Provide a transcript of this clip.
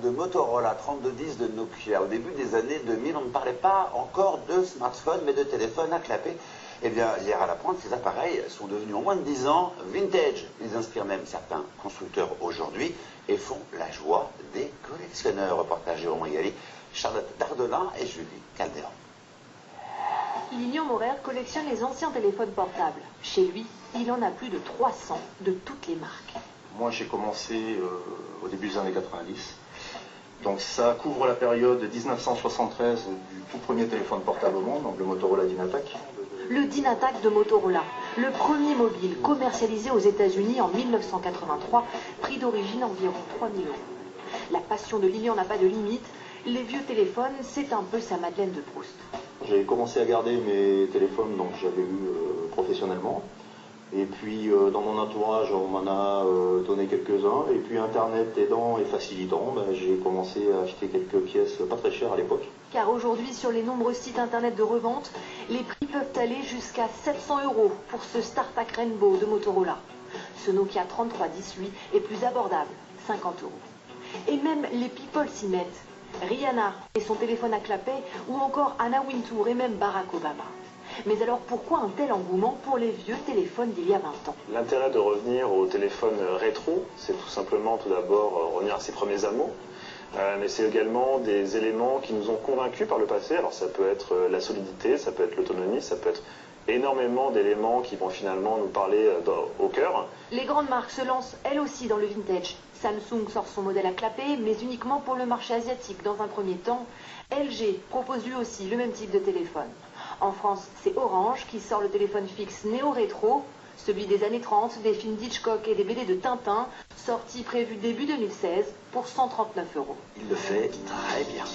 de Motorola, 3210 de Nokia. Au début des années 2000, on ne parlait pas encore de smartphone, mais de téléphone à clapper. Eh bien, hier à la pointe, ces appareils sont devenus en moins de 10 ans vintage. Ils inspirent même certains constructeurs aujourd'hui et font la joie des collectionneurs. Reportage Jérôme Rigali, Charlotte Dardelin et Julie Calderon. Lilian Morer collectionne les anciens téléphones portables. Chez lui, il en a plus de 300 de toutes les marques. Moi, j'ai commencé au début des années 90. Donc ça couvre la période 1973 du tout premier téléphone portable au monde, donc le Motorola Dynatac. Le Dynatac de Motorola, le premier mobile commercialisé aux États-Unis en 1983, prix d'origine environ 3 000 €. La passion de Lilian n'a pas de limite. Les vieux téléphones, c'est un peu sa Madeleine de Proust. J'ai commencé à garder mes téléphones, donc j'avais eu professionnellement. Et puis dans mon entourage, on m'en a donné quelques-uns. Et puis Internet aidant et facilitant, j'ai commencé à acheter quelques pièces pas très chères à l'époque. Car aujourd'hui, sur les nombreux sites internet de revente, les prix peuvent aller jusqu'à 700 € pour ce StarTAC Rainbow de Motorola. Ce Nokia 3310, lui, est plus abordable, 50 €. Et même les people s'y mettent. Rihanna et son téléphone à clapet, ou encore Anna Wintour et même Barack Obama. Mais alors pourquoi un tel engouement pour les vieux téléphones d'il y a 20 ans? L'intérêt de revenir au téléphone rétro, c'est tout simplement tout d'abord revenir à ses premiers amours. Mais c'est également des éléments qui nous ont convaincus par le passé. Alors ça peut être la solidité, ça peut être l'autonomie, ça peut être énormément d'éléments qui vont finalement nous parler au cœur. Les grandes marques se lancent elles aussi dans le vintage. Samsung sort son modèle à clapet, mais uniquement pour le marché asiatique dans un premier temps. LG propose lui aussi le même type de téléphone. En France, c'est Orange qui sort le téléphone fixe néo-rétro, celui des années 30, des films d'Hitchcock et des BD de Tintin, sorti prévu début 2016 pour 139 €. Il le fait très bien.